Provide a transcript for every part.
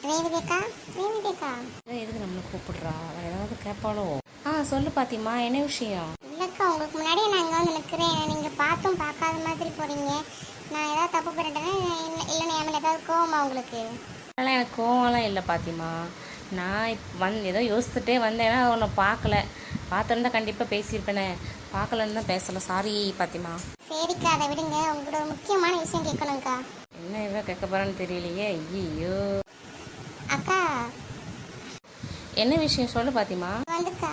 ரேவதிக்கா, ரேவதிக்கா. எதுக்கு நம்மளை கூப்பிடுறா? அவள் ஏதாவது கேட்பாளோ? சொல்லு பாத்திமா, என்ன விஷயம்? இல்லைக்கா, உங்களுக்கு முன்னாடியே நான் இங்கே வந்து நிற்கிறேன். நீங்கள் பார்த்தும் பார்க்காத மாதிரி போகிறீங்க. நான் ஏதாவது தப்பு பண்ணிட்டேன்னா இல்லைன்னு என் மேலே ஏதாவது கோவமா உங்களுக்கு? அதெல்லாம் எனக்கு கோவம்லாம் இல்லை பாத்திமா. நான் ஏதோ யோசிச்சுட்டே வந்தேன்னா உன்னை பார்த்துருந்தா கண்டிப்பாக பேசியிருப்பேனே. பார்க்கலன்னு தான் பேசலை. சாரி பாத்திமா. சரிக்கா, அதை விடுங்க. உங்களோட ஒரு முக்கியமான விஷயம் கேட்கணுங்க்கா. என்ன இவ கேட்க போறான்னு தெரியலையே. ஐயோ அக்கா, என்ன விஷயம் சொல்லு பாத்திமா. வந்துக்கா,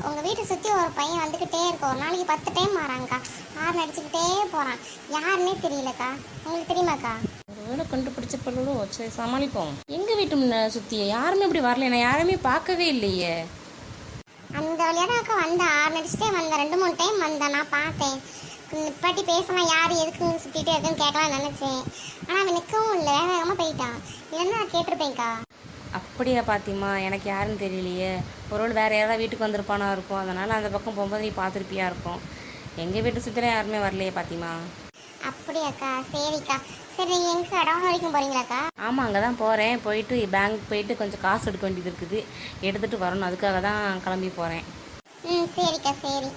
உங்கள் வீட்டை சுற்றி ஒரு பையன் வந்துக்கிட்டே இருக்க. ஒரு நாளைக்கு 10 டைம் மாறாங்கக்கா. ஹார்ன் அடிச்சுக்கிட்டே போகிறான். யாருன்னே தெரியலக்கா. உங்களுக்கு தெரியுமாக்கா? ஒரு வேளை கண்டுபிடிச்ச பொருளோ. சரி, சமாளிப்போம். எங்கள் வீட்டு முன்ன சுற்றி யாருமே இப்படி வரல. நான் யாருமே பார்க்கவே இல்லையே. அந்த வழியாக தான் அக்கா வந்தேன். ஹார்ன் அடிச்சுட்டே வந்தேன். 2-3 டைம் வந்தேன். நான் பார்த்தேன். நிப்பாட்டி பேசலாம், யார் எதுக்கு சுற்றிட்டே இருக்குன்னு கேட்கலாம்னு நினச்சேன். ஆனால் அவன் நிற்கவும் இல்லை, வேகமாக போயிட்டான். இல்லைன்னா நான் கேட்டிருப்பேன்க்கா. அப்படியா பாத்திமா? எனக்கு யாருன்னு தெரியலையே. ஒருவேளை வேறு யாராவது வீட்டுக்கு வந்திருப்பானா இருக்கும். அதனால் அந்த பக்கம் போகும்போது நீ பார்த்துருப்பியா இருக்கும். எங்கள் வீட்டை சுற்றிலாம் யாருமே வரலையே பாத்திமா. அப்படியாக்கா? சரிக்கா. சரி, நீங்கள் எங்கே இடம் வரைக்கும் போகிறீங்களாக்கா? ஆமாம், அங்கே தான் போகிறேன். போயிட்டு பேங்க் போயிட்டு கொஞ்சம் காசு எடுக்க வேண்டியது இருக்குது. எடுத்துகிட்டு வரணும். அதுக்காக தான் கிளம்பி போகிறேன். சரிக்கா, சரி.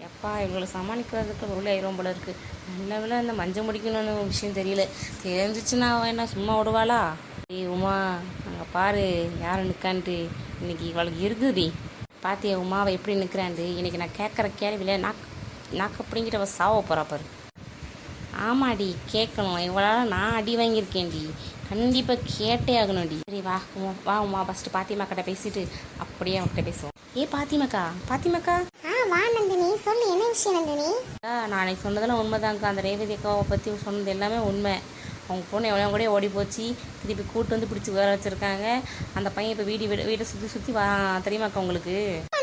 எப்பா இவங்களை சமாளிக்கிறதுக்கு உள்ள ஆயிரும் போல இருக்குது. நல்ல வேளை இந்த மஞ்சள் முடிக்கணும்னு விஷயம் தெரியல. தெரிஞ்சிச்சுன்னா அவன் என்ன சும்மா விடுவாளா? ஏய் உமா, அங்கே பாரு யார் நிற்கான்ட்டு. இன்னைக்கு இவளுக்கு இருக்குதுடி. பாத்தியா உமாவை எப்படி நிற்கிறான்ட்டு. இன்னைக்கு நான் கேட்குற கேள்வியில் நாக்கு அப்படிங்கிட்ட அவள் சாவ போகிறா பாரு. ஆமாடி, கேட்கணும். இவளால் நான் அடி வாங்கியிருக்கேன்டி. கண்டிப்பாக கேட்டே ஆகணும்டி. சரி வா உமா, ஃபஸ்ட்டு பாத்திமா கிட்ட பேசிட்டு அப்படியே அவன்கிட்ட பேசுவோம். பாத்திமாக்கா. வா நந்தினி, சொல்லு, என்ன விஷயம் நந்தினி? நான் அன்றைக்கி சொன்னதெல்லாம் உண்மைதாங்க்கா. அந்த ரேவதி அக்காவை பற்றி சொன்னது எல்லாமே உண்மை. அவங்க பொண்ணு எவ்வளோ கூட ஓடி போச்சு. திருப்பி கூட்டு வந்து பிடிச்சி வேற வச்சுருக்காங்க. அந்த பையன் இப்போ வீட்டை சுற்றி வா. தெரியுமாக்கா உங்களுக்கு?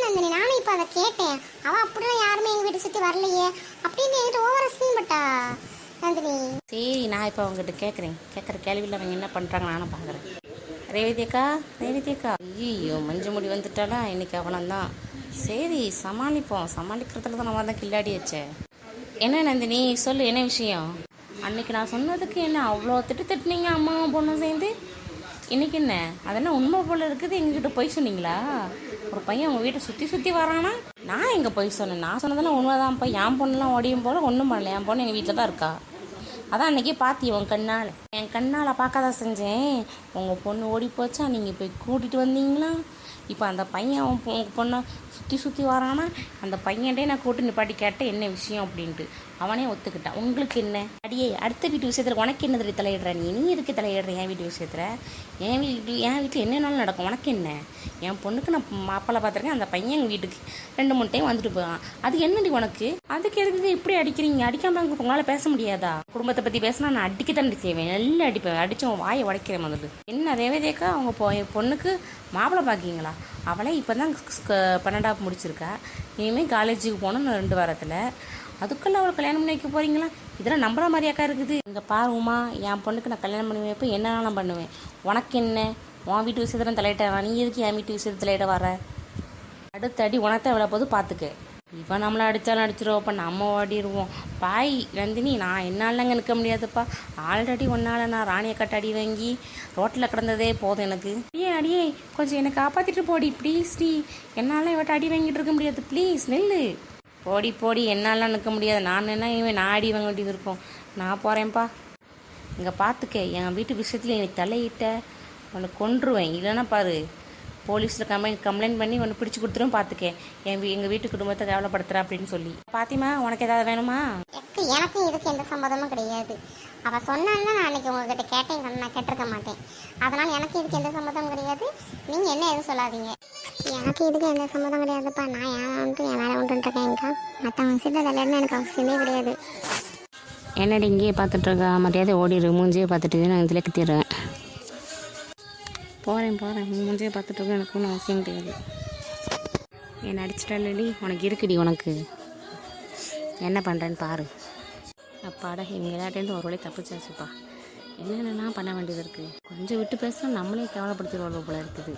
நந்தினி, நானும் இப்போ அதை கேட்டேன். அவள் அப்படிலாம் யாருமே எங்கள் வீட்டை சுற்றி வரலையே அப்படின்னு என்கிட்ட ஓவரா சீன் பட்டா நந்தினி. சரி, நான் இப்போ அவங்ககிட்ட கேட்குற கேள்வியில் அவங்க என்ன பண்ணுறாங்க நானும் பார்க்குறேன். ரேவதி அக்கா. ஐயோ, மஞ்சள் முடி வந்துட்டாளா? இன்னைக்கு அவளந்தான். சரி, சமாளிக்கிறதுல தான் நம்ம தான் கில்லாடி வச்சேன். என்ன நந்தினி, சொல்லு, என்ன விஷயம்? அன்னைக்கு நான் சொன்னதுக்கு என்ன அவ்வளோ திட்டுனீங்க அம்மாவும் பொண்ணும் சேர்ந்து? இன்னைக்கு என்ன அதெல்லாம் உண்மை போல இருக்குது. எங்ககிட்ட போய் சொன்னீங்களா? ஒரு பையன் உங்கள் வீட்டை சுற்றி வரானா? நான் எங்கே போய் சொன்னேன்? நான் சொன்னதெல்லாம் உண்மைதான்ப்பா. என் பொண்ணுலாம் ஓடியும் போல ஒன்றும் பண்ணல. என் பொண்ணு எங்கள் வீட்டில் தான் இருக்கா. அதான் அன்றைக்கி பார்த்தி உன் கண்ணால். என் கண்ணால் பார்க்காதான் செஞ்சேன். உங்கள் பொண்ணு ஓடி போச்சா, நீங்கள் போய் கூட்டிகிட்டு வந்தீங்களா? இப்போ அந்த பையன் உங்கள் பொண்ணை சுற்றி வரானா? அந்த பையன்டே நான் கூட்டு நிப்பாட்டி கேட்டேன் என்ன விஷயம் அப்படின்ட்டு. அவனே ஒத்துக்கிட்டான். உங்களுக்கு என்ன அடியே? அடுத்த வீட்டு விஷயத்தில் உனக்கு என்ன தெரியும் தலையிடுற? நீ எதுக்கு தலையிடுற என் வீட்டு விஷயத்தில்? என் வீட்டில் என்னென்னாலும் நடக்கும். உனக்கு என்ன? என் பொண்ணுக்கு நான் மாப்பிள்ளை பார்த்துருக்கேன். அந்த பையன் எங்கள் வீட்டுக்கு 2-3 டைம் வந்துட்டு போவான். அது என்னடி உனக்கு? அதுக்கு எதுக்கு இப்படி அடிக்கிறீங்க? அடிக்காமல் உங்களால் பேச முடியாதா? குடும்பத்தை பற்றி பேசினா நான் அடிக்கத்தான் செய்வேன். நல்லா அடிப்பேன். அடித்து உன் வாயை உடைக்கிறேன் முதல்ல. என்ன ரேவதிக்கா, அவங்க பொண்ணுக்கு மாப்பிள்ளை பார்க்கிங்களா? அவளே இப்போ தான் 12ஆவது முடிச்சிருக்கா. இனிமேல் காலேஜுக்கு போகணும் 2 வாரத்தில். அதுக்குள்ளே அவளை கல்யாணம் பண்ணி வைக்க போகிறீங்களா? இதெல்லாம் நம்புற மாதிரியாக்கா இருக்குது. இங்கே பாருமா, என் பொண்ணுக்கு நான் கல்யாணம் பண்ணி வைப்பேன். என்னென்னாலும் பண்ணுவேன். உனக்கு என்ன? உன் வீட்டு விஷயத்தில் தலையிட்ட வா. நீ எதுக்கு என் வீட்டு விஷயத்தில் தலையிட வர? அடுத்த அடி உனத்தை எவ்வளோ போது பார்த்துக்க. இவன் நம்மளை அடித்தாலும் அடிச்சிருவோம். அப்போ நம்ம ஓடிடுவோம். பாய் நந்தினி, நான் என்னாலங்க நிற்க முடியாதுப்பா. ஆல்ரெடி ஒன்றால் நான் ராணியை கட்ட அடி வாங்கி ரோட்டில் கிடந்ததே போதும் எனக்கு. அடியே கொஞ்சம் என்னை காப்பாற்றிட்டு போடி ப்ளீஸ். டி என்னால் இவட்ட அடி வாங்கிட்டு இருக்க முடியாது. ப்ளீஸ் நெல்லு. போடி என்னாலாம் நிற்க முடியாது. நான் என்ன நான் அடி வாங்க வேண்டியது இருக்கும். நான் போகிறேன்ப்பா. இங்கே பார்த்துக்க, என் வீட்டு விஷயத்தில் என்னை தலையிட்ட உன்னை கொன்றுவேன். இல்லைன்னா பாரு, போலீஸில் கம்ப்ளைண்ட் பண்ணி ஒன்று பிடிச்சி கொடுத்துரும். பார்த்துக்கேன் எங்கள் வீட்டு குடும்பத்தை கேவலப்படுத்துகிறேன் அப்படின்னு சொல்லி. பாத்திமா, உனக்கு ஏதாவது வேணுமா? எனக்கும் இதுக்கு எந்த சம்மதமும் கிடையாது. அவள் சொன்னான்னு நான் அன்றைக்கி உங்ககிட்ட கேட்டேன். நான் கேட்டிருக்க மாட்டேன். அதனால் எனக்கு இதுக்கு எந்த சம்மதமும் கிடையாது. நீங்கள் என்ன எதுவும் சொல்லாதீங்க. எனக்கு இதுக்கு எந்த சம்மதம் கிடையாதுப்பா. நான் என் வேலை உண்டுருக்கேன்க்கா. மற்றவங்க விஷயத்தை தலையிடணும் எனக்கு அவசியமே கிடையாது. என்னடி இங்கேயே பார்த்துட்ருக்கா? மரியாதை ஓடிடு. மூஞ்சியே பார்த்துட்டு நான் இதில் கத்திடுறேன். போகிறேன். மூஞ்சியே பார்த்துட்ருக்கேன். எனக்கு ஒன்றும் அவசியம் கிடையாது. என்னை அடிச்சிட்டாலடி உனக்கு இருக்குடி. உனக்கு என்ன பண்ணுறேன்னு பாரு. அப்பாடா, இவங்க எல்லாட்டேருந்து ஒரு வழி தப்பிச்சாச்சுப்பா. என்னென்னா பண்ண வேண்டியது இருக்குது. கொஞ்சம் விட்டு பேசினா நம்மளே கேவலப்படுத்திடுவாங்க போல இருக்குது.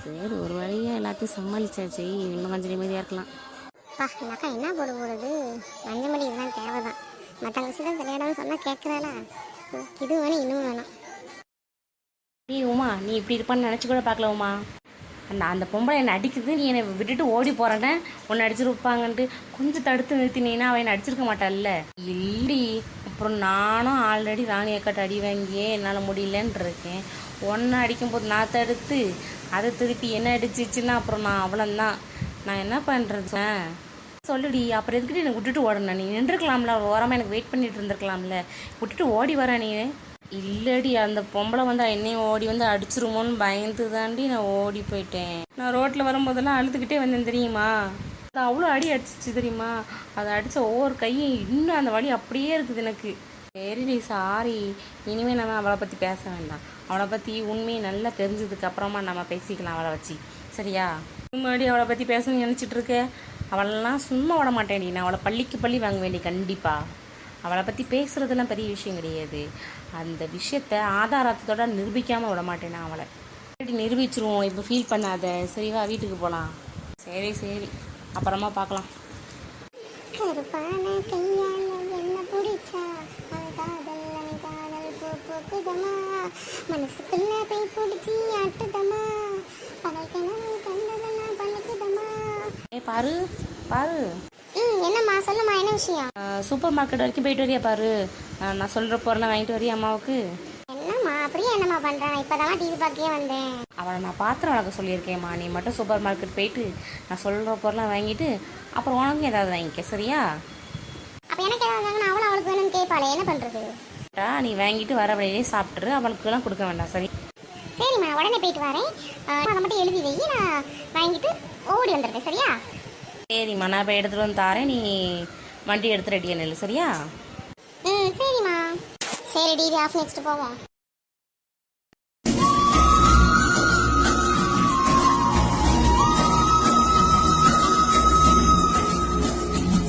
சரி, ஒரு வழியாக எல்லாத்தையும் சமாளிச்சாச்சு. இன்னும் கொஞ்சம் நிம்மதியாக இருக்கலாம். அக்கா என்ன போடுறது? மஞ்சள் மணி இதெல்லாம் தேவை தான். மற்றவங்க விஷயத்தை விளையாடாமல் சொன்னால் கேட்குறாளா? இது வேணும், இன்னும் வேணும். நீ உமா நீ இப்படி இருப்பான்னு நினச்சி கூட பார்க்கல உமா. அந்த பொம்பளை என்னை அடிக்குது, நீ என்னை விட்டுட்டு ஓடி போகிறேன்னு உன்னை அடிச்சிருப்பாங்கன்ட்டு கொஞ்சம் தடுத்து நிறுத்தினீன்னா அவன் என்னை அடிச்சிருக்க மாட்டாள்ல. இல்லடி, அப்புறம் நானும் ஆல்ரெடி ராணி அக்காட்ட அடி வாங்கியே என்னால் முடியலன்னு இருக்கேன். ஒன்றை அடிக்கும்போது நான் தடுத்து அதை திருப்பி என்ன அடிச்சிச்சுன்னா அப்புறம் நான் அவ்வளோந்தான். நான் என்ன பண்ணுறது சொல்லுடி. அப்புறம் எதுக்கிட்டு என்னை விட்டுட்டு ஓடணும்? நீ நின்றுருக்கலாம்ல, ஓரமாக எனக்கு வெயிட் பண்ணிட்டு இருந்திருக்கலாம்ல. விட்டுட்டு ஓடி வர நீ. இல்லடி, அந்த பொம்பளை வந்து என்னையும் ஓடி வந்து அடிச்சிருமோன்னு பயந்து தாண்டி நான் ஓடி போயிட்டேன். நான் ரோட்டில் வரும்போதெல்லாம் அழுதுகிட்டே வந்தேன் தெரியுமா. அது அவ்வளோ அடி அடிச்சிச்சு தெரியுமா. அதை அடித்த ஒவ்வொரு கையும் இன்னும் அந்த வலி அப்படியே இருக்குது எனக்கு. சரிடி சாரி, இனிமேல் நம்ம அவளை பற்றி பேச வேண்டாம். அவளை பற்றி உண்மையை நல்லா தெரிஞ்சதுக்கு அப்புறமா நம்ம பேசிக்கலாம் அவளை வச்சு, சரியா? முன்னாடி அவளை பற்றி பேசணும்னு நினச்சிட்டு இருக்க. அவளெல்லாம் சும்மா விட மாட்டேன்டி. நான் அவளை பள்ளிக்கு பள்ளி வாங்க வேண்டி கண்டிப்பாக. அவளை பற்றி பேசுகிறதுலாம் பெரிய விஷயம் கிடையாது. அந்த விஷயத்த ஆதாரத்தோட நிரூபிக்காமல் விட மாட்டேன் நான் அவளை. நிரூபிச்சிருவோம், இப்போ ஃபீல் பண்ணாத, சரிவா? வீட்டுக்கு போகலாம். சரி சரி, அப்புறமா பார்க்கலாம். கருப்பான கையால என்ன பிடிச்சா காதல் பூக்குதமா, மனசுக்குள்ள போய் பிடிச்சி ஆட்டுதமா, பகல் கனவு கண்டதெல்லாம் பழுக்குதமா. பாரு பாரு. என்னம்மா சொல்லுமா, என்ன விஷயம்? சூப்பர் மார்க்கெட் வரைக்கும் போயிட்டு வரியா பாரு. நான் சொல்கிற பொருளை வாங்கிட்டு வரியா அம்மாவுக்கு? என்னம்மா அப்படியே என்னம்மா பண்ணுறேன்? இப்போதான் டிவி பார்க்கவே வந்தேன். அவளை நான் பாத்திரம் வளர்க்க சொல்லியிருக்கேம்மா. நீ மட்டும் சூப்பர் மார்க்கெட் போயிட்டு நான் சொல்கிற பொருளை வாங்கிட்டு அப்புறம் உனக்கும் ஏதாவது வாங்கிக்க, சரியா? அப்போ எனக்கு ஏதாவது வாங்கினா அவளுக்கு வேணும்னு கேட்பாளே, என்ன பண்ணுறது? நீ வாங்கிட்டு வர வழியிலே சாப்பிட்ரு, அவளுக்குலாம் கொடுக்க வேண்டாம், சரி? சரிம்மா, உடனே போயிட்டு வரேன். அதை மட்டும் எழுதி வை, நான் வாங்கிட்டு ஓடி வந்துடுறேன், சரியா? சரிம்மா, நான் இப்போ எடுத்துகிட்டு வந்து தாரேன். நீ வண்டி எடுத்து ரெடியாக நெல், சரியா? சரிம்மா. சரி, டிவி ஆஃப் நெக்ஸ்ட் போவோம்.